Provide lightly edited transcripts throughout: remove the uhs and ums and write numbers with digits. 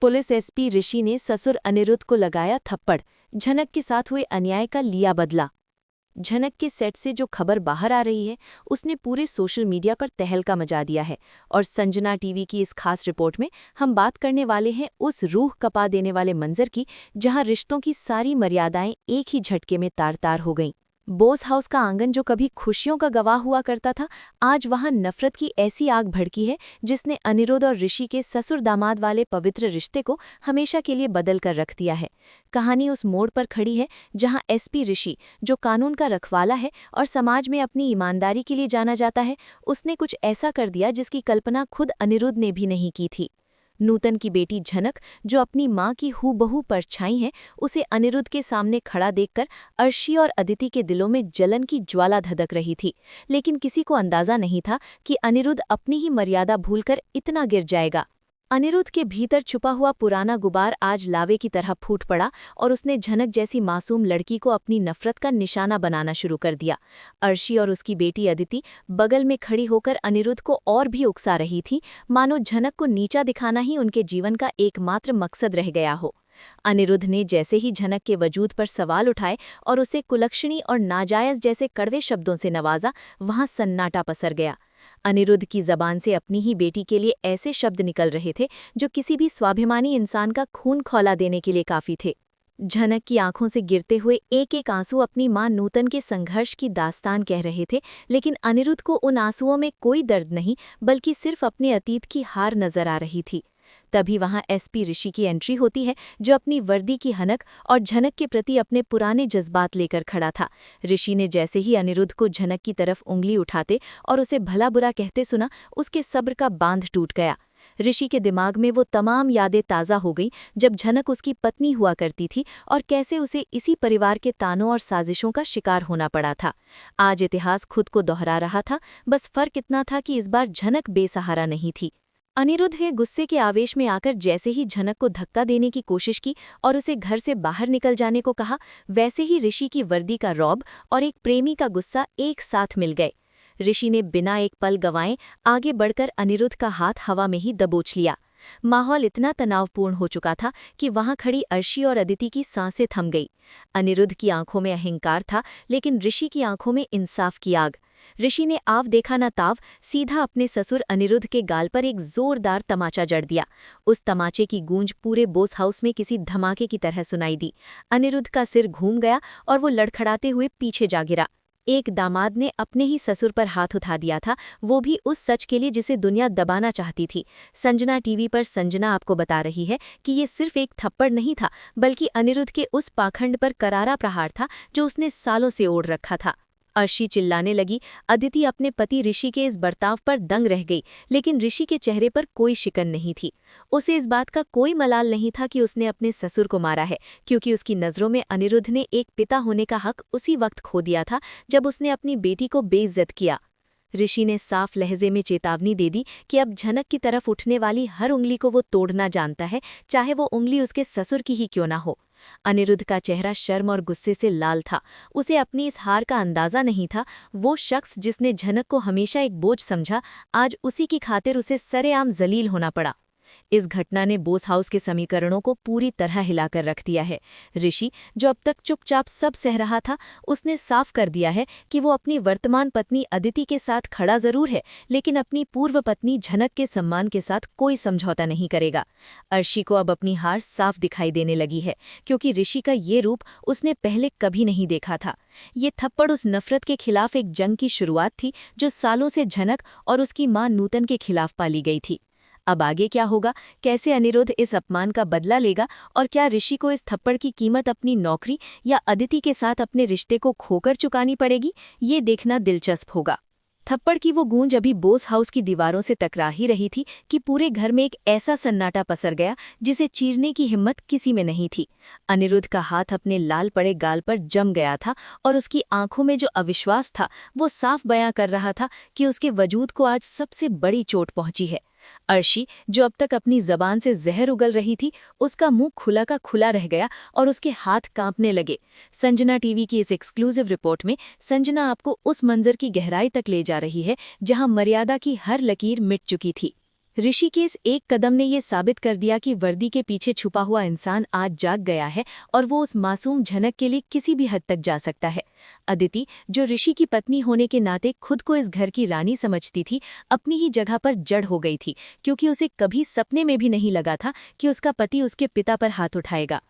Police SP ऋषि ने ससुर अनिरुद्ध को लगाया थप्पड़, झनक के साथ हुए अन्याय का लिया बदला। झनक के सेट से जो खबर बाहर आ रही है उसने पूरे सोशल मीडिया पर तहलका मचा दिया है और संजना टीवी की इस खास रिपोर्ट में हम बात करने वाले हैं उस रूह कपा देने वाले मंजर की जहां रिश्तों की सारी मर्यादाएं एक ही झटके में तार-तार हो गईं। बोस हाउस का आंगन जो कभी खुशियों का गवाह हुआ करता था, आज वहां नफरत की ऐसी आग भड़की है जिसने अनिरुद्ध और ऋषि के ससुर दामाद वाले पवित्र रिश्ते को हमेशा के लिए बदल कर रख दिया है। कहानी उस मोड़ पर खड़ी है जहां एसपी ऋषि, जो कानून का रखवाला है और समाज में अपनी ईमानदारी के लिए जाना जाता है, उसने कुछ ऐसा कर दिया जिसकी कल्पना खुद अनिरुद्ध ने भी नहीं की थी। नूतन की बेटी झनक, जो अपनी मां की हूबहू परछाई है, उसे अनिरुद्ध के सामने खड़ा देखकर अर्शी और अदिति के दिलों में जलन की ज्वाला धधक रही थी। लेकिन किसी को अंदाजा नहीं था कि अनिरुद्ध अपनी ही मर्यादा भूलकर इतना गिर जाएगा। अनिरुद्ध के भीतर छुपा हुआ पुराना गुबार आज लावे की तरह फूट पड़ा और उसने झनक जैसी मासूम लड़की को अपनी नफरत का निशाना बनाना शुरू कर दिया। अर्शी और उसकी बेटी अदिति बगल में खड़ी होकर अनिरुद्ध को और भी उकसा रही थी, मानो झनक को नीचा दिखाना ही उनके जीवन का एकमात्र मकसद रह गया हो। अनिरुद्ध ने जैसे ही झनक के वजूद पर सवाल उठाए और उसे कुलक्षणी और नाजायज जैसे कड़वे शब्दों से नवाजा, वहां सन्नाटा पसर गया। अनिरुद्ध की जबान से अपनी ही बेटी के लिए ऐसे शब्द निकल रहे थे जो किसी भी स्वाभिमानी इंसान का खून खौला देने के लिए काफी थे। झनक की आंखों से गिरते हुए एक एक आंसू अपनी मां नूतन के संघर्ष की दास्तान कह रहे थे, लेकिन अनिरुद्ध को उन आंसुओं में कोई दर्द नहीं बल्कि सिर्फ अपने अतीत की हार नजर आ रही थी। तभी वहां एसपी ऋषि की एंट्री होती है, जो अपनी वर्दी की हनक और झनक के प्रति अपने पुराने जज्बात लेकर खड़ा था। ऋषि ने जैसे ही अनिरुद्ध को झनक की तरफ उंगली उठाते और उसे भला बुरा कहते सुना, उसके सब्र का बांध टूट गया। ऋषि के दिमाग में वो तमाम यादें ताज़ा हो गईं जब झनक उसकी पत्नी हुआ करती थी और कैसे उसे इसी परिवार के तानों और साजिशों का शिकार होना पड़ा था। आज इतिहास खुद को दोहरा रहा था, बस फर्क इतना था कि इस बार झनक बेसहारा नहीं थी। अनिरुद्ध ने गुस्से के आवेश में आकर जैसे ही झनक को धक्का देने की कोशिश की और उसे घर से बाहर निकल जाने को कहा, वैसे ही ऋषि की वर्दी का रौब और एक प्रेमी का गुस्सा एक साथ मिल गए। ऋषि ने बिना एक पल गंवाए आगे बढ़कर अनिरुद्ध का हाथ हवा में ही दबोच लिया। माहौल इतना तनावपूर्ण हो चुका था कि वहां खड़ी अर्शी और अदिति की सांसें थम गई। अनिरुद्ध की आंखों में अहंकार था, लेकिन ऋषि की आंखों में इंसाफ की आग। ऋषि ने आव देखा न ताव सीधा अपने ससुर अनिरुद्ध के गाल पर एक जोरदार तमाचा जड़ दिया। उस तमाचे की गूंज पूरे बोस हाउस में किसी धमाके की तरह सुनाई दी। अनिरुद्ध का सिर घूम गया और वो लड़खड़ाते हुए पीछे जा गिरा। एक दामाद ने अपने ही ससुर पर हाथ उठा दिया था, वो भी उस सच के लिए जिसे दुनिया दबाना चाहती थी। संजना टीवी पर संजना आपको बता रही है कि ये सिर्फ एक थप्पड़ नहीं था, बल्कि अनिरुद्ध के उस पाखंड पर करारा प्रहार था जो उसने सालों से ओढ़ रखा था। अर्शी चिल्लाने लगी। अदिति अपने पति ऋषि के इस बर्ताव पर दंग रह गई, लेकिन ऋषि के चेहरे पर कोई शिकन नहीं थी। उसे इस बात का कोई मलाल नहीं था कि उसने अपने ससुर को मारा है, क्योंकि उसकी नज़रों में अनिरुद्ध ने एक पिता होने का हक उसी वक्त खो दिया था जब उसने अपनी बेटी को बेइज्जत किया। ऋषि ने साफ लहजे में चेतावनी दे दी कि अब झनक की तरफ उठने वाली हर उंगली को वो तोड़ना जानता है, चाहे वो उंगली उसके ससुर की ही क्यों ना हो। अनिरुद्ध का चेहरा शर्म और गुस्से से लाल था। उसे अपनी इस हार का अंदाजा नहीं था। वो शख्स जिसने झनक को हमेशा एक बोझ समझा, आज उसी की खातिर उसे सरेआम जलील होना पड़ा। इस घटना ने बोस हाउस के समीकरणों को पूरी तरह हिलाकर रख दिया है। ऋषि, जो अब तक चुपचाप सब सह रहा था, उसने साफ कर दिया है कि वो अपनी वर्तमान पत्नी अदिति के साथ खड़ा जरूर है, लेकिन अपनी पूर्व पत्नी झनक के सम्मान के साथ कोई समझौता नहीं करेगा। अर्शी को अब अपनी हार साफ दिखाई देने लगी है, क्योंकि ऋषि का ये रूप उसने पहले कभी नहीं देखा था। ये थप्पड़ उस नफरत के खिलाफ एक जंग की शुरुआत थी जो सालों से झनक और उसकी मां नूतन के खिलाफ पाली गई थी। अब आगे क्या होगा? कैसे अनिरुद्ध इस अपमान का बदला लेगा और क्या ऋषि को इस थप्पड़ की कीमत अपनी नौकरी या अदिति के साथ अपने रिश्ते को खोकर चुकानी पड़ेगी? ये देखना दिलचस्प होगा। थप्पड़ की वो गूंज अभी बोस हाउस की दीवारों से टकरा ही रही थी कि पूरे घर में एक ऐसा सन्नाटा पसर गया जिसे चीरने की हिम्मत किसी में नहीं थी। अनिरुद्ध का हाथ अपने लाल पड़े गाल पर जम गया था और उसकी आंखों में जो अविश्वास था वो साफ बयां कर रहा था कि उसके वजूद को आज सबसे बड़ी चोट पहुंची है। अर्शी, जो अब तक अपनी जबान से जहर उगल रही थी, उसका मुंह खुला का खुला रह गया और उसके हाथ कांपने लगे। संजना टीवी की इस एक्सक्लूसिव रिपोर्ट में संजना आपको उस मंजर की गहराई तक ले जा रही है जहां मर्यादा की हर लकीर मिट चुकी थी। ऋषि के इस एक कदम ने ये साबित कर दिया कि वर्दी के पीछे छुपा हुआ इंसान आज जाग गया है और वो उस मासूम झनक के लिए किसी भी हद तक जा सकता है। अदिति, जो ऋषि की पत्नी होने के नाते खुद को इस घर की रानी समझती थी, अपनी ही जगह पर जड़ हो गई थी, क्योंकि उसे कभी सपने में भी नहीं लगा था कि उसका पति उसके पिता पर हाथ उठाएगा।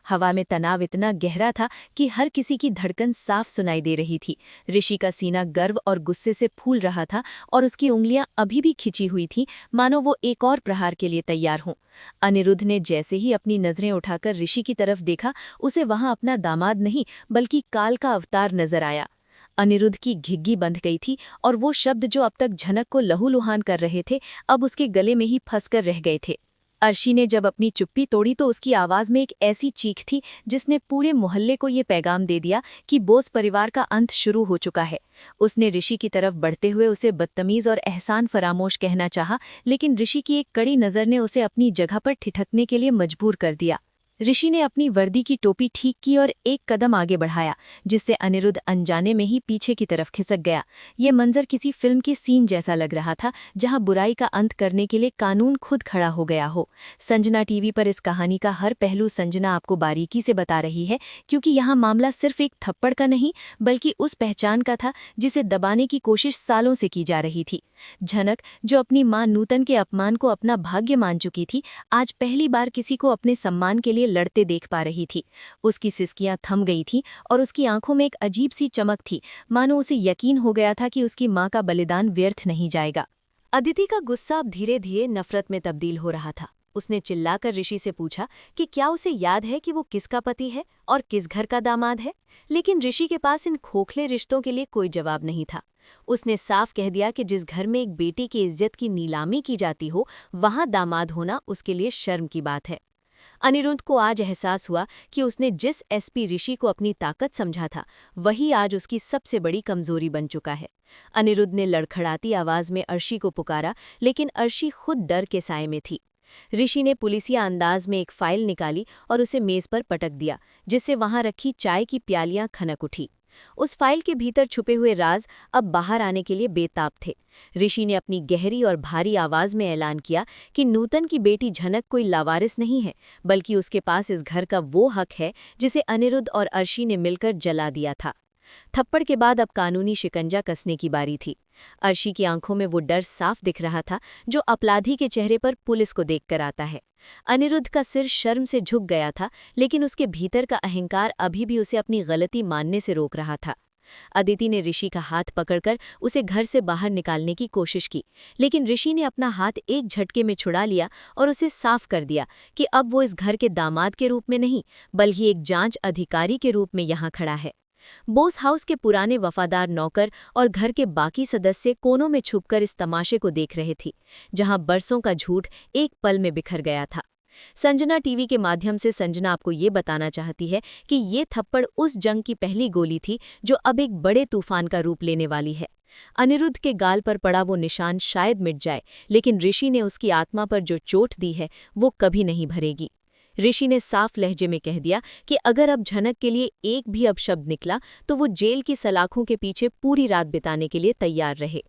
हवा में तनाव इतना गहरा था कि हर किसी की धड़कन साफ सुनाई दे रही थी। ऋषि का सीना गर्व और गुस्से से फूल रहा था और उसकी उंगलियां अभी भी खिंची हुई थीं, मानो वो एक और प्रहार के लिए तैयार हों। अनिरुद्ध ने जैसे ही अपनी नजरें उठाकर ऋषि की तरफ देखा, उसे वहां अपना दामाद नहीं बल्कि काल का अवतार नजर आया। अनिरुद्ध की घिग्गी बंध गई थी और वो शब्द जो अब तक झनक को लहूलुहान कर रहे थे, अब उसके गले में ही फंसकर रह गए थे। अर्शी ने जब अपनी चुप्पी तोड़ी तो उसकी आवाज में एक ऐसी चीख थी जिसने पूरे मोहल्ले को ये पैगाम दे दिया कि बोस परिवार का अंत शुरू हो चुका है। उसने ऋषि की तरफ बढ़ते हुए उसे बदतमीज और एहसान फरामोश कहना चाहा, लेकिन ऋषि की एक कड़ी नज़र ने उसे अपनी जगह पर ठिठकने के लिए मजबूर कर दिया। ऋषि ने अपनी वर्दी की टोपी ठीक की और एक कदम आगे बढ़ाया, जिससे अनिरुद्ध अनजाने में ही पीछे की तरफ खिसक गया। ये मंजर किसी फिल्म के सीन जैसा लग रहा था, जहां बुराई का अंत करने के लिए कानून खुद खड़ा हो गया हो। संजना टीवी पर इस कहानी का हर पहलू संजना आपको बारीकी से बता रही है, क्योंकि यहाँ मामला सिर्फ एक थप्पड़ का नहीं बल्कि उस पहचान का था जिसे दबाने की कोशिश सालों से की जा रही थी। झनक, जो अपनी मां नूतन के अपमान को अपना भाग्य मान चुकी थी, आज पहली बार किसी को अपने सम्मान के लिए लड़ते देख पा रही थी। उसकी सिसकियां थम गई थीं और उसकी आंखों में एक अजीब सी चमक थी, मानो उसे यकीन हो गया था कि उसकी मां का बलिदान व्यर्थ नहीं जाएगा। अदिति का गुस्सा अब धीरे धीरे नफरत में तब्दील हो रहा था। उसने चिल्लाकर ऋषि से पूछा कि क्या उसे याद है कि वो किसका पति है और किस घर का दामाद है, लेकिन ऋषि के पास इन खोखले रिश्तों के लिए कोई जवाब नहीं था। उसने साफ कह दिया कि जिस घर में एक बेटी की इज्जत की नीलामी की जाती हो, वहां दामाद होना उसके लिए शर्म की बात है। अनिरुद्ध को आज एहसास हुआ कि उसने जिस एसपी ऋषि को अपनी ताकत समझा था, वही आज उसकी सबसे बड़ी कमजोरी बन चुका है। अनिरुद्ध ने लड़खड़ाती आवाज में अर्शी को पुकारा, लेकिन अर्शी खुद डर के साए में थी। ऋषि ने पुलिसिया अंदाज में एक फाइल निकाली और उसे मेज पर पटक दिया, जिससे वहां रखी चाय की प्यालियां खनक उठी। उस फाइल के भीतर छुपे हुए राज अब बाहर आने के लिए बेताब थे। ऋषि ने अपनी गहरी और भारी आवाज में ऐलान किया कि नूतन की बेटी झनक कोई लावारिस नहीं है, बल्कि उसके पास इस घर का वो हक है जिसे अनिरुद्ध और अर्शी ने मिलकर जला दिया था। थप्पड़ के बाद अब कानूनी शिकंजा कसने की बारी थी। अर्शी की आंखों में वो डर साफ दिख रहा था जो अपराधी के चेहरे पर पुलिस को देखकर आता है। अनिरुद्ध का सिर शर्म से झुक गया था, लेकिन उसके भीतर का अहंकार अभी भी उसे अपनी गलती मानने से रोक रहा था। अदिति ने ऋषि का हाथ पकड़कर उसे घर से बाहर निकालने की कोशिश की, लेकिन ऋषि ने अपना हाथ एक झटके में छुड़ा लिया और उसे साफ कर दिया कि अब वो इस घर के दामाद के रूप में नहीं बल्कि एक जांच अधिकारी के रूप में यहाँ खड़ा है। बोस हाउस के पुराने वफादार नौकर और घर के बाकी सदस्य कोनों में छुपकर इस तमाशे को देख रहे थे, जहां बरसों का झूठ एक पल में बिखर गया था। संजना टीवी के माध्यम से संजना आपको ये बताना चाहती है कि ये थप्पड़ उस जंग की पहली गोली थी जो अब एक बड़े तूफान का रूप लेने वाली है। अनिरुद्ध के गाल पर पड़ा वो निशान शायद मिट जाए, लेकिन ऋषि ने उसकी आत्मा पर जो चोट दी है वो कभी नहीं भरेगी। ऋषि ने साफ लहजे में कह दिया कि अगर अब झनक के लिए एक भी अपशब्द निकला तो वो जेल की सलाखों के पीछे पूरी रात बिताने के लिए तैयार रहे।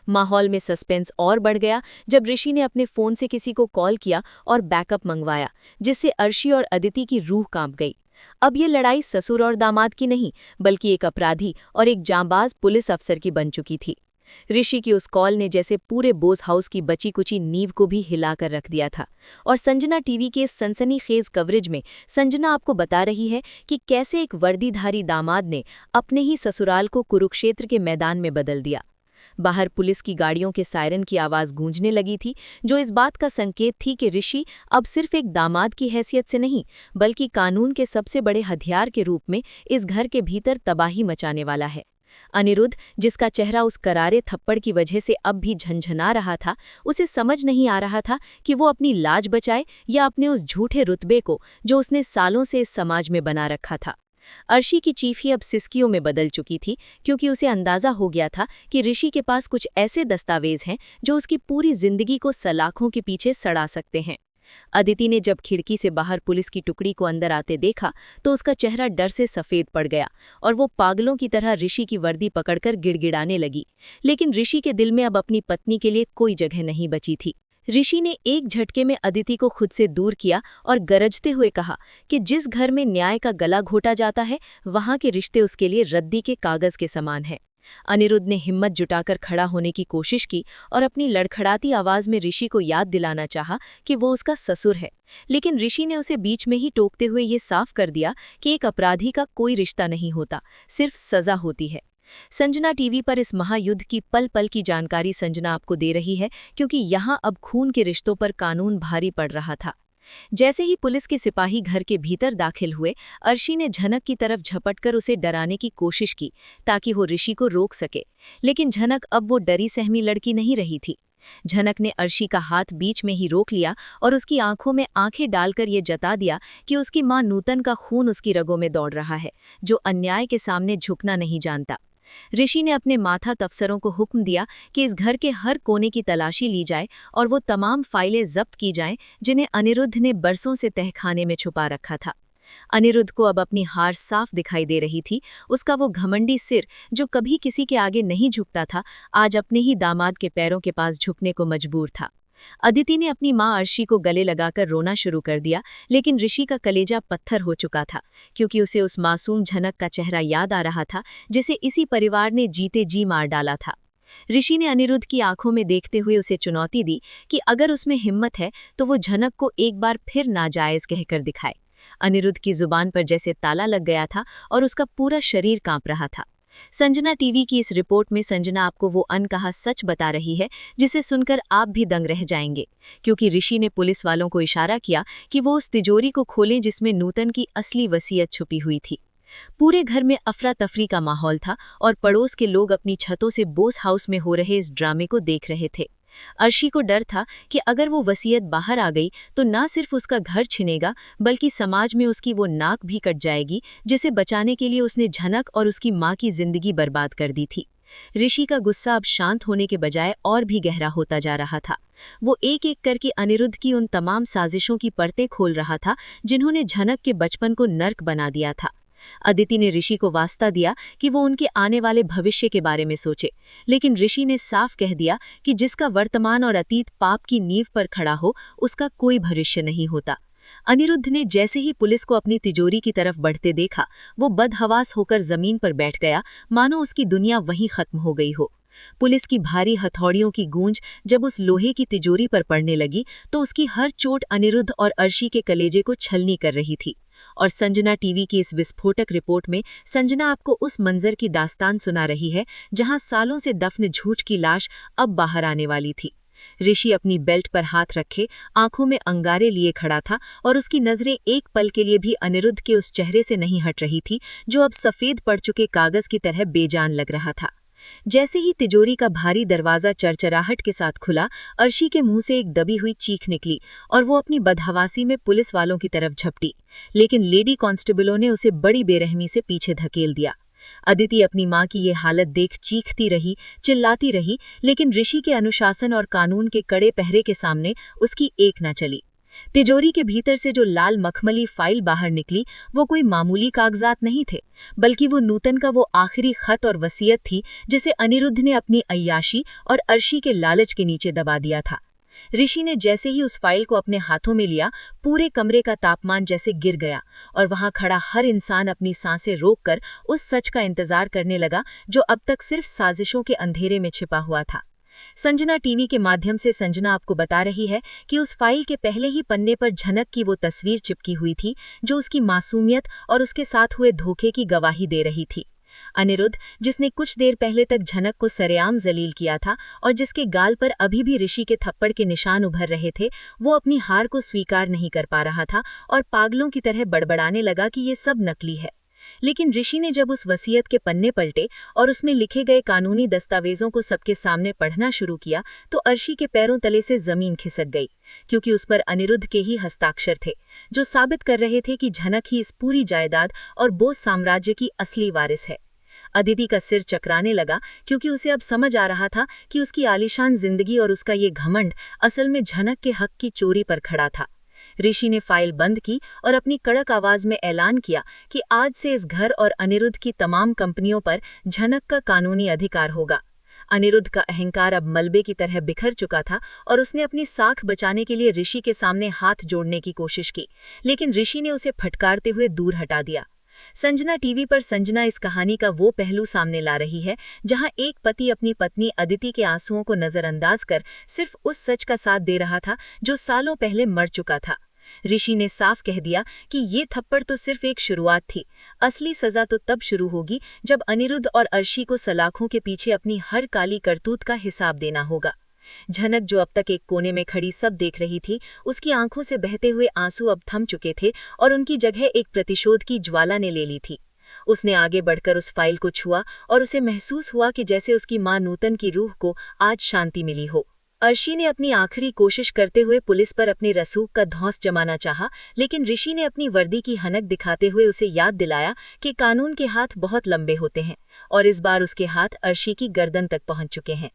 माहौल में सस्पेंस और बढ़ गया जब ऋषि ने अपने फोन से किसी को कॉल किया और बैकअप मंगवाया, जिससे अर्शी और अदिति की रूह कांप गई। अब ये लड़ाई ससुर और दामाद की नहीं बल्कि एक अपराधी और एक जांबाज पुलिस अफसर की बन चुकी थी। ऋषि की उस कॉल ने जैसे पूरे बोस हाउस की बची कुची नींव को भी हिलाकर रख दिया था। और संजना टीवी के इस सनसनीखेज कवरेज में संजना आपको बता रही है कि कैसे एक वर्दीधारी दामाद ने अपने ही ससुराल को कुरुक्षेत्र के मैदान में बदल दिया। बाहर पुलिस की गाड़ियों के सायरन की आवाज गूंजने लगी थी, जो इस बात का संकेत थी कि ऋषि अब सिर्फ एक दामाद की हैसियत से नहीं बल्कि कानून के सबसे बड़े हथियार के रूप में इस घर के भीतर तबाही मचाने वाला है। अनिरुद्ध, जिसका चेहरा उस करारे थप्पड़ की वजह से अब भी झंझना रहा था, उसे समझ नहीं आ रहा था कि वो अपनी लाज बचाए या अपने उस झूठे रुतबे को जो उसने सालों से इस समाज में बना रखा था। अर्शी की चीखी अब सिसकियों में बदल चुकी थी, क्योंकि उसे अंदाजा हो गया था कि ऋषि के पास कुछ ऐसे दस्तावेज हैं जो उसकी पूरी जिंदगी को सलाखों के पीछे सड़ा सकते हैं। अदिति ने जब खिड़की से बाहर पुलिस की टुकड़ी को अंदर आते देखा तो उसका चेहरा डर से सफेद पड़ गया और वो पागलों की तरह ऋषि की वर्दी पकड़कर गिड़गिड़ाने लगी। लेकिन ऋषि के दिल में अब अपनी पत्नी के लिए कोई जगह नहीं बची थी। ऋषि ने एक झटके में अदिति को खुद से दूर किया और गरजते हुए कहा कि जिस घर में न्याय का गला घोटा जाता है वहां के रिश्ते उसके लिए रद्दी के कागज के समान हैं। अनिरुद्ध ने हिम्मत जुटाकर खड़ा होने की कोशिश की और अपनी लड़खड़ाती आवाज में ऋषि को याद दिलाना चाहा कि वो उसका ससुर है, लेकिन ऋषि ने उसे बीच में ही टोकते हुए ये साफ कर दिया कि एक अपराधी का कोई रिश्ता नहीं होता, सिर्फ सजा होती है। संजना टीवी पर इस महायुद्ध की पल पल की जानकारी संजना आपको दे रही है, क्योंकि यहाँ अब खून के रिश्तों पर कानून भारी पड़ रहा था। जैसे ही पुलिस के सिपाही घर के भीतर दाखिल हुए, अर्शी ने झनक की तरफ झपटकर उसे डराने की कोशिश की ताकि वो ऋषि को रोक सके, लेकिन झनक अब वो डरी सहमी लड़की नहीं रही थी। झनक ने अर्शी का हाथ बीच में ही रोक लिया और उसकी आंखों में आंखें डालकर ये जता दिया कि उसकी मां नूतन का खून उसकी रगों में दौड़ रहा है, जो अन्याय के सामने झुकना नहीं जानता। ऋषि ने अपने माथा तफसरों को हुक्म दिया कि इस घर के हर कोने की तलाशी ली जाए और वो तमाम फाइलें जब्त की जाएं जिन्हें अनिरुद्ध ने बरसों से तहखाने में छुपा रखा था। अनिरुद्ध को अब अपनी हार साफ दिखाई दे रही थी। उसका वो घमंडी सिर, जो कभी किसी के आगे नहीं झुकता था, आज अपने ही दामाद के पैरों के पास झुकने को मजबूर था। अदिति ने अपनी मां अर्शी को गले लगाकर रोना शुरू कर दिया, लेकिन ऋषि का कलेजा पत्थर हो चुका था, क्योंकि उसे उस मासूम झनक का चेहरा याद आ रहा था जिसे इसी परिवार ने जीते जी मार डाला था। ऋषि ने अनिरुद्ध की आंखों में देखते हुए उसे चुनौती दी कि अगर उसमें हिम्मत है तो वो झनक को एक बार फिर नाजायज कहकर दिखाए। अनिरुद्ध की जुबान पर जैसे ताला लग गया था और उसका पूरा शरीर कांप रहा था। संजना टीवी की इस रिपोर्ट में संजना आपको वो अनकहा सच बता रही है जिसे सुनकर आप भी दंग रह जाएंगे, क्योंकि ऋषि ने पुलिस वालों को इशारा किया कि वो उस तिजोरी को खोलें जिसमें नूतन की असली वसीयत छुपी हुई थी। पूरे घर में अफरा तफरी का माहौल था और पड़ोस के लोग अपनी छतों से बोस हाउस में हो रहे इस ड्रामे को देख रहे थे। अर्शी को डर था कि अगर वो वसीयत बाहर आ गई तो ना सिर्फ उसका घर छिनेगा, बल्कि समाज में उसकी वो नाक भी कट जाएगी जिसे बचाने के लिए उसने झनक और उसकी मां की जिंदगी बर्बाद कर दी थी। ऋषि का गुस्सा अब शांत होने के बजाय और भी गहरा होता जा रहा था। वो एक एक करके अनिरुद्ध की उन तमाम साजिशों की परतें खोल रहा था जिन्होंने झनक के बचपन को नर्क बना दिया था। अदिति ने ऋषि को वास्ता दिया कि वो उनके आने वाले भविष्य के बारे में सोचे, लेकिन ऋषि ने साफ कह दिया कि जिसका वर्तमान और अतीत पाप की नींव पर खड़ा हो उसका कोई भविष्य नहीं होता। अनिरुद्ध ने जैसे ही पुलिस को अपनी तिजोरी की तरफ बढ़ते देखा, वो बदहवास होकर जमीन पर बैठ गया, मानो उसकी दुनिया वहीं खत्म हो गई हो। पुलिस की भारी हथौड़ियों की गूंज जब उस लोहे की तिजोरी पर पड़ने लगी तो उसकी हर चोट अनिरुद्ध और अर्शी के कलेजे को छलनी कर रही थी। और संजना टीवी की इस विस्फोटक रिपोर्ट में संजना आपको उस मंजर की दास्तान सुना रही है जहां सालों से दफन झूठ की लाश अब बाहर आने वाली थी। ऋषि अपनी बेल्ट पर हाथ रखे आंखों में अंगारे लिए खड़ा था और उसकी नजरें एक पल के लिए भी अनिरुद्ध के उस चेहरे से नहीं हट रही थी जो अब सफेद पड़ चुके कागज की तरह बेजान लग रहा था। जैसे ही तिजोरी का भारी दरवाजा चरचराहट के साथ खुला, अर्शी के मुंह से एक दबी हुई चीख निकली और वो अपनी बदहवासी में पुलिस वालों की तरफ झपटी, लेकिन लेडी कांस्टेबलों ने उसे बड़ी बेरहमी से पीछे धकेल दिया। अदिति अपनी मां की ये हालत देख चीखती रही, चिल्लाती रही, लेकिन ऋषि के अनुशासन और कानून के कड़े पहरे के सामने उसकी एक न चली। तिजोरी के भीतर से जो लाल मखमली फाइल बाहर निकली वो कोई मामूली कागजात नहीं थे, बल्कि वो नूतन का वो आखिरी खत और वसीयत थी जिसे अनिरुद्ध ने अपनी अय्याशी और अर्शी के लालच के नीचे दबा दिया था। ऋषि ने जैसे ही उस फाइल को अपने हाथों में लिया, पूरे कमरे का तापमान जैसे गिर गया और वहां खड़ा हर इंसान अपनी सांसें रोककर उस सच का इंतजार करने लगा जो अब तक सिर्फ साजिशों के अंधेरे में छिपा हुआ था। संजना टीवी के माध्यम से संजना आपको बता रही है कि उस फाइल के पहले ही पन्ने पर झनक की वो तस्वीर चिपकी हुई थी जो उसकी मासूमियत और उसके साथ हुए धोखे की गवाही दे रही थी। अनिरुद्ध, जिसने कुछ देर पहले तक झनक को सरेआम जलील किया था और जिसके गाल पर अभी भी ऋषि के थप्पड़ के निशान उभर रहे थे, वो अपनी हार को स्वीकार नहीं कर पा रहा था और पागलों की तरह बड़बड़ाने लगा कि ये सब नकली है। लेकिन ऋषि ने जब उस वसीयत के पन्ने पलटे और उसमें लिखे गए कानूनी दस्तावेजों को सबके सामने पढ़ना शुरू किया तो अर्शी के पैरों तले से जमीन खिसक गई, क्योंकि उस पर अनिरुद्ध के ही हस्ताक्षर थे जो साबित कर रहे थे कि झनक ही इस पूरी जायदाद और बोस साम्राज्य की असली वारिस है। अदिति का सिर चकराने लगा, क्योंकि उसे अब समझ आ रहा था कि उसकी आलीशान जिंदगी और उसका ये घमंड असल में झनक के हक की चोरी पर खड़ा था। ऋषि ने फाइल बंद की और अपनी कड़क आवाज में ऐलान किया कि आज से इस घर और अनिरुद्ध की तमाम कंपनियों पर झनक का कानूनी अधिकार होगा। अनिरुद्ध का अहंकार अब मलबे की तरह बिखर चुका था और उसने अपनी साख बचाने के लिए ऋषि के सामने हाथ जोड़ने की कोशिश की, लेकिन ऋषि ने उसे फटकारते हुए दूर हटा दिया। संजना टीवी पर संजना इस कहानी का वो पहलू सामने ला रही है जहां एक पति अपनी पत्नी अदिति के आंसुओं को नजरअंदाज कर सिर्फ उस सच का साथ दे रहा था जो सालों पहले मर चुका था। ऋषि ने साफ कह दिया कि ये थप्पड़ तो सिर्फ एक शुरुआत थी, असली सजा तो तब शुरू होगी जब अनिरुद्ध और अर्शी को सलाखों के पीछे अपनी हर काली करतूत का हिसाब देना होगा। झनक, जो अब तक एक कोने में खड़ी सब देख रही थी, उसकी आंखों से बहते हुए आंसू अब थम चुके थे और उनकी जगह एक प्रतिशोध की ज्वाला ने ले ली थी। उसने आगे बढ़कर उस फाइल को छुआ और उसे महसूस हुआ कि जैसे उसकी मां नूतन की रूह को आज शांति मिली हो। अर्शी ने अपनी आखिरी कोशिश करते हुए पुलिस पर अपनी रसूख का धौंस जमाना चाहा, लेकिन ऋषि ने अपनी वर्दी की हनक दिखाते हुए उसे याद दिलाया कि कानून के हाथ बहुत लंबे होते हैं और इस बार उसके हाथ अर्शी की गर्दन तक पहुंच चुके हैं।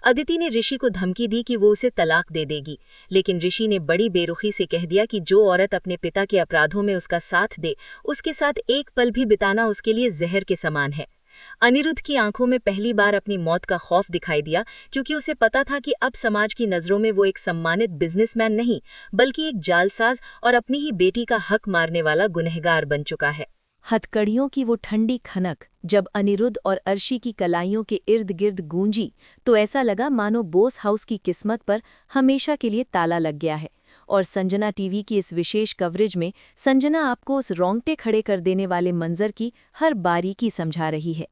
अदिति ने ऋषि को धमकी दी कि वो उसे तलाक दे देगी, लेकिन ऋषि ने बड़ी बेरुखी से कह दिया कि जो औरत अपने पिता के अपराधों में उसका साथ दे, उसके साथ एक पल भी बिताना उसके लिए जहर के समान है। अनिरुद्ध की आंखों में पहली बार अपनी मौत का खौफ दिखाई दिया, क्योंकि उसे पता था कि अब समाज की नजरों में वो एक सम्मानित बिजनेसमैन नहीं, बल्कि एक जालसाज और अपनी ही बेटी का हक मारने वाला गुनहगार बन चुका है। हथकड़ियों की वो ठंडी खनक जब अनिरुद्ध और अर्शी की कलाइयों के इर्द गिर्द गूंजी तो ऐसा लगा मानो बोस हाउस की किस्मत पर हमेशा के लिए ताला लग गया है। और संजना टीवी की इस विशेष कवरेज में संजना आपको उस रोंगटे खड़े कर देने वाले मंजर की हर बारीकी समझा रही है।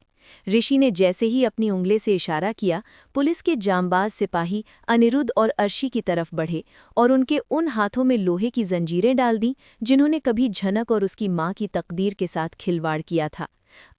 ऋषि ने जैसे ही अपनी उंगली से इशारा किया, पुलिस के जांबाज सिपाही अनिरुद्ध और अर्शी की तरफ बढ़े और उनके उन हाथों में लोहे की जंजीरें डाल दी जिन्होंने कभी झनक और उसकी मां की तकदीर के साथ खिलवाड़ किया था।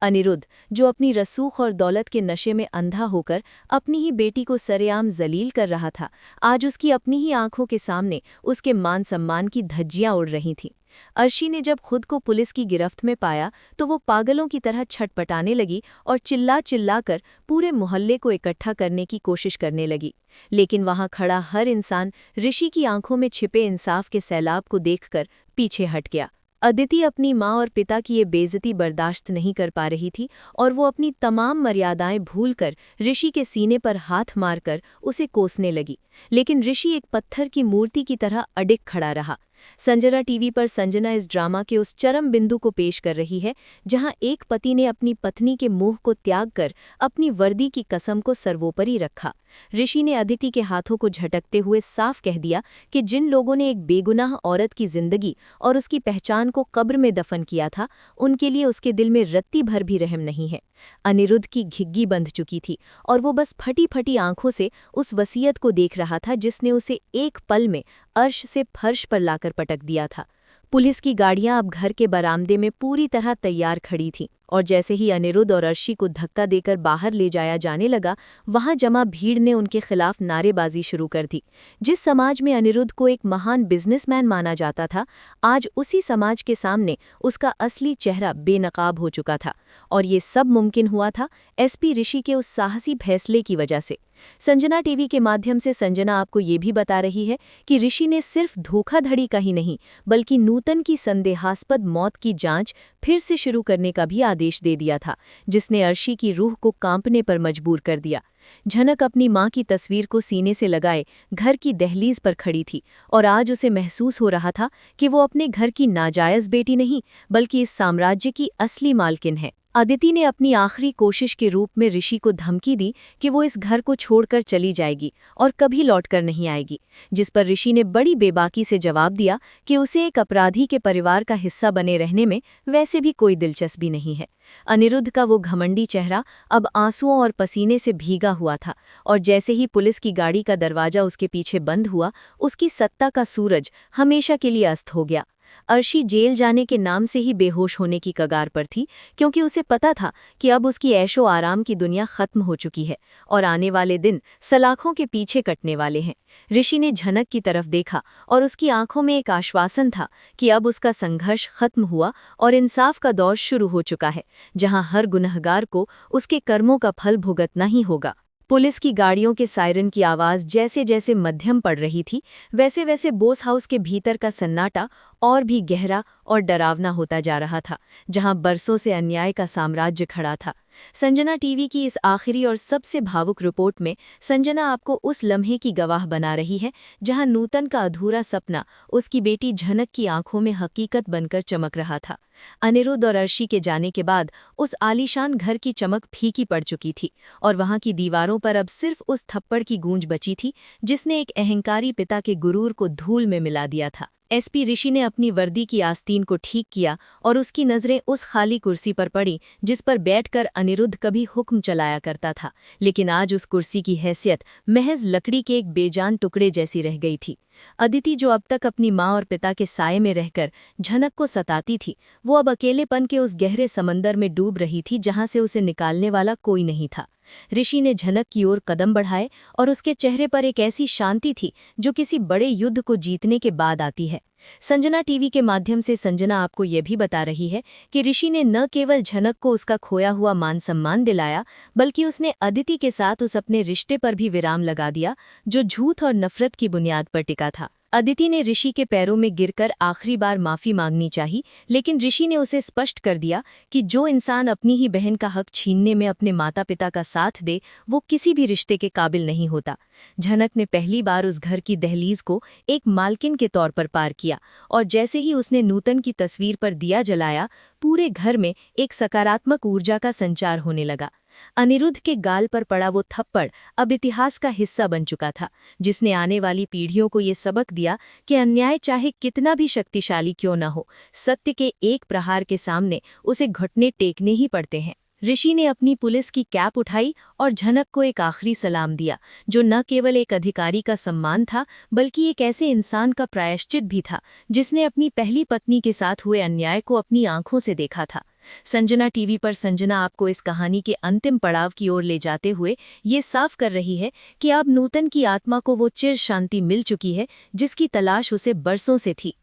अनिरुद्ध, जो अपनी रसूख और दौलत के नशे में अंधा होकर अपनी ही बेटी को सरेआम जलील कर रहा था, आज उसकी अपनी ही आंखों के सामने उसके मान सम्मान की धज्जियां उड़ रही थीं। अर्शी ने जब खुद को पुलिस की गिरफ्त में पाया तो वो पागलों की तरह छटपटाने लगी और चिल्ला चिल्लाकर पूरे मोहल्ले को इकट्ठा करने की कोशिश करने लगी। लेकिन वहां खड़ा हर इंसान ऋषि की आंखों में छिपे इंसाफ के सैलाब को देखकर पीछे हट गया। अदिति अपनी माँ और पिता की ये बेइज्जती बर्दाश्त नहीं कर पा रही थी और वो अपनी तमाम मर्यादाएं भूलकर ऋषि के सीने पर हाथ मारकर उसे कोसने लगी, लेकिन ऋषि एक पत्थर की मूर्ति की तरह अडिग खड़ा रहा। संजना टीवी पर संजना इस ड्रामा के उस चरम बिंदु को पेश कर रही है जहां एक पति ने अपनी पत्नी के मोह को त्याग कर अपनी वर्दी की कसम को सर्वोपरि रखा। ऋषि ने अदिति के हाथों को झटकते हुए साफ कह दिया कि जिन लोगों ने एक बेगुनाह औरत की जिंदगी और उसकी पहचान को कब्र में दफन किया था, उनके लिए उसके दिल में रत्ती भर भी रहम नहीं है। अनिरुद्ध की घिग्गी बंध चुकी थी और वो बस फटी फटी आंखों से उस वसीयत को देख रहा था जिसने उसे एक पल में अर्श से फर्श पर लाकर पटक दिया था। पुलिस की गाड़ियां अब घर के बरामदे में पूरी तरह तैयार खड़ी थीं और जैसे ही अनिरुद्ध और अर्शी को धक्का देकर बाहर ले जाया जाने लगा, वहां जमा भीड़ ने उनके खिलाफ नारेबाजी शुरू कर दी। जिस समाज में अनिरुद्ध को एक महान बिजनेसमैन माना जाता था, आज उसी समाज के सामने उसका असली चेहरा बेनकाब हो चुका था और ये सब मुमकिन हुआ था एसपी ऋषि के उस साहसी फैसले की वजह से। संजना टीवी के माध्यम से संजना आपको ये भी बता रही है कि ऋषि ने सिर्फ धोखाधड़ी का ही नहीं, बल्कि नूतन की संदेहास्पद मौत की जांच फिर से शुरू करने का भी आदेश दे दिया था, जिसने अर्शी की रूह को कांपने पर मजबूर कर दिया। झनक अपनी मां की तस्वीर को सीने से लगाए घर की दहलीज पर खड़ी थी और आज उसे महसूस हो रहा था कि वो अपने घर की नाजायज बेटी नहीं, बल्कि इस साम्राज्य की असली मालकिन है। अदिति ने अपनी आखिरी कोशिश के रूप में ऋषि को धमकी दी कि वो इस घर को छोड़कर चली जाएगी और कभी लौटकर नहीं आएगी, जिस पर ऋषि ने बड़ी बेबाकी से जवाब दिया कि उसे एक अपराधी के परिवार का हिस्सा बने रहने में वैसे भी कोई दिलचस्पी नहीं है। अनिरुद्ध का वो घमंडी चेहरा अब आंसुओं और पसीने से भीगा हुआ था और जैसे ही पुलिस की गाड़ी का दरवाजा उसके पीछे बंद हुआ, उसकी सत्ता का सूरज हमेशा के लिए अस्त हो गया। अर्शी जेल जाने के नाम से ही बेहोश होने की कगार पर थी, क्योंकि उसे पता था कि अब उसकी ऐशो आराम की दुनिया खत्म हो चुकी है और आने वाले दिन सलाखों के पीछे कटने वाले हैं। ऋषि ने झनक की तरफ देखा और उसकी आंखों में एक आश्वासन था कि अब उसका संघर्ष खत्म हुआ और इंसाफ का दौर शुरू हो चुका है, जहां हर गुनहगार को उसके कर्मों का फल भुगतना ही होगा। पुलिस की गाड़ियों के सायरन की आवाज जैसे जैसे मध्यम पड़ रही थी, वैसे वैसे बोस हाउस के भीतर का सन्नाटा और भी गहरा और डरावना होता जा रहा था, जहां बरसों से अन्याय का साम्राज्य खड़ा था। संजना टीवी की इस आखिरी और सबसे भावुक रिपोर्ट में संजना आपको उस लम्हे की गवाह बना रही है जहां नूतन का अधूरा सपना उसकी बेटी झनक की आंखों में हकीकत बनकर चमक रहा था। अनिरुद्ध और अर्शी के जाने के बाद उस आलीशान घर की चमक फीकी पड़ चुकी थी और वहां की दीवारों पर अब सिर्फ उस थप्पड़ की गूंज बची थी जिसने एक अहंकारी पिता के गुरूर को धूल में मिला दिया था। एसपी ऋषि ने अपनी वर्दी की आस्तीन को ठीक किया और उसकी नजरें उस खाली कुर्सी पर पड़ी जिस पर बैठकर अनिरुद्ध कभी हुक्म चलाया करता था, लेकिन आज उस कुर्सी की हैसियत महज लकड़ी के एक बेजान टुकड़े जैसी रह गई थी। अदिति जो अब तक अपनी माँ और पिता के साये में रहकर झनक को सताती थी, वो अब अकेलेपन के उस गहरे समंदर में डूब रही थी जहां से उसे निकालने वाला कोई नहीं था। ऋषि ने झनक की ओर कदम बढ़ाए और उसके चेहरे पर एक ऐसी शांति थी जो किसी बड़े युद्ध को जीतने के बाद आती है। संजना टीवी के माध्यम से संजना आपको ये भी बता रही है कि ऋषि ने न केवल झनक को उसका खोया हुआ मान सम्मान दिलाया, बल्कि उसने अदिति के साथ उस अपने रिश्ते पर भी विराम लगा दिया जो झूठ और नफरत की बुनियाद पर टिका था। अदिति ने ऋषि के पैरों में गिरकर आखिरी बार माफी मांगनी चाही, लेकिन ऋषि ने उसे स्पष्ट कर दिया कि जो इंसान अपनी ही बहन का हक छीनने में अपने माता पिता का साथ दे वो किसी भी रिश्ते के काबिल नहीं होता। झनक ने पहली बार उस घर की दहलीज को एक मालकिन के तौर पर पार किया और जैसे ही उसने नूतन की तस्वीर पर दिया जलाया, पूरे घर में एक सकारात्मक ऊर्जा का संचार होने लगा। अनिरुद्ध के गाल पर पड़ा वो थप्पड़ अब इतिहास का हिस्सा बन चुका था, जिसने आने वाली पीढ़ियों को ये सबक दिया कि अन्याय चाहे कितना भी शक्तिशाली क्यों न हो, सत्य के एक प्रहार के सामने उसे घुटने टेकने ही पड़ते हैं। ऋषि ने अपनी पुलिस की कैप उठाई और झनक को एक आखिरी सलाम दिया, जो न केवल एक अधिकारी का सम्मान था बल्कि एक ऐसे इंसान का प्रायश्चित भी था जिसने अपनी पहली पत्नी के साथ हुए अन्याय को अपनी आंखों से देखा था। संजना टीवी पर संजना आपको इस कहानी के अंतिम पड़ाव की ओर ले जाते हुए ये साफ कर रही है कि अब नूतन की आत्मा को वो चिर शांति मिल चुकी है जिसकी तलाश उसे बरसों से थी।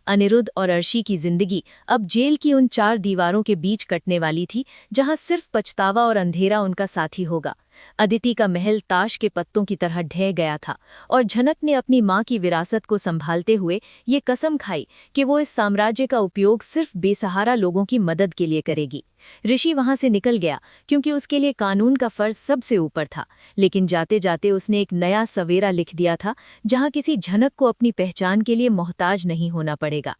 अनिरुद्ध और अर्शी की जिंदगी अब जेल की उन 4 दीवारों के बीच कटने वाली थी जहां सिर्फ पछतावा और अंधेरा उनका साथी होगा। अदिति का महल ताश के पत्तों की तरह ढह गया था और झनक ने अपनी मां की विरासत को संभालते हुए ये कसम खाई कि वो इस साम्राज्य का उपयोग सिर्फ बेसहारा लोगों की मदद के लिए करेगी। ऋषि वहां से निकल गया क्योंकि उसके लिए कानून का फर्ज सबसे ऊपर था, लेकिन जाते जाते उसने एक नया सवेरा लिख दिया था जहां किसी झनक को अपनी पहचान के लिए मोहताज नहीं होना पड़ेगा।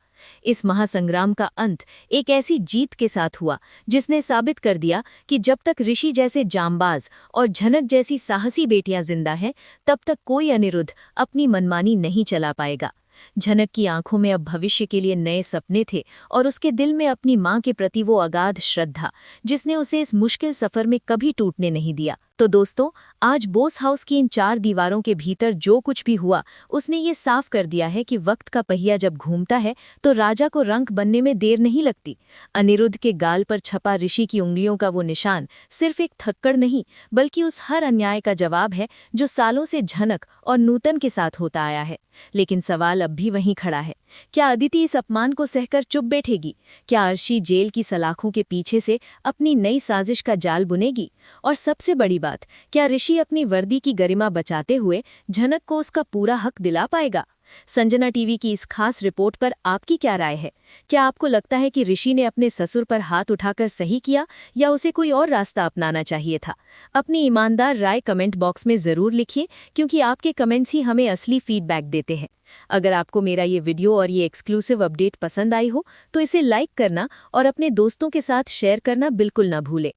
इस महासंग्राम का अंत एक ऐसी जीत के साथ हुआ जिसने साबित कर दिया कि जब तक ऋषि जैसे जांबाज और झनक जैसी साहसी बेटियां जिंदा हैं, तब तक कोई अनिरुद्ध अपनी मनमानी नहीं चला पाएगा। झनक की आंखों में अब भविष्य के लिए नए सपने थे और उसके दिल में अपनी मां के प्रति वो अगाध श्रद्धा जिसने उसे इस मुश्किल सफर में कभी टूटने नहीं दिया। तो दोस्तों, आज बोस हाउस की इन 4 दीवारों के भीतर जो कुछ भी हुआ उसने ये साफ कर दिया है कि वक्त का पहिया जब घूमता है तो राजा को रंक बनने में देर नहीं लगती। अनिरुद्ध के गाल पर छपा ऋषि की उंगलियों का वो निशान सिर्फ एक थक्कड़ नहीं बल्कि उस हर अन्याय का जवाब है जो सालों से झनक और नूतन के साथ होता आया है। लेकिन सवाल अब भी वहीं खड़ा है, क्या अदिति इस अपमान को सहकर चुप बैठेगी? क्या अर्शी जेल की सलाखों के पीछे से अपनी नई साजिश का जाल बुनेगी? और सबसे बड़ी बात, क्या ऋषि अपनी वर्दी की गरिमा बचाते हुए झनक को उसका पूरा हक दिला पाएगा? संजना टीवी की इस खास रिपोर्ट पर आपकी क्या राय है? क्या आपको लगता है कि ऋषि ने अपने ससुर पर हाथ उठाकर सही किया या उसे कोई और रास्ता अपनाना चाहिए था? अपनी ईमानदार राय कमेंट बॉक्स में जरूर लिखिए, क्योंकि आपके कमेंट्स ही हमें असली फीडबैक देते हैं। अगर आपको मेरा ये वीडियो और ये एक्सक्लूसिव अपडेट पसंद आई हो तो इसे लाइक करना और अपने दोस्तों के साथ शेयर करना बिल्कुल न भूलें।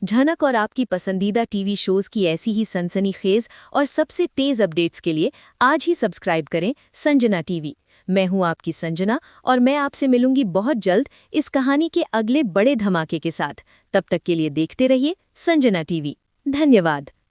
झनक और आपकी पसंदीदा टीवी शोज की ऐसी ही सनसनीखेज और सबसे तेज अपडेट्स के लिए आज ही सब्सक्राइब करें संजना टीवी। मैं हूं आपकी संजना और मैं आपसे मिलूंगी बहुत जल्द इस कहानी के अगले बड़े धमाके के साथ। तब तक के लिए देखते रहिए संजना टीवी। धन्यवाद।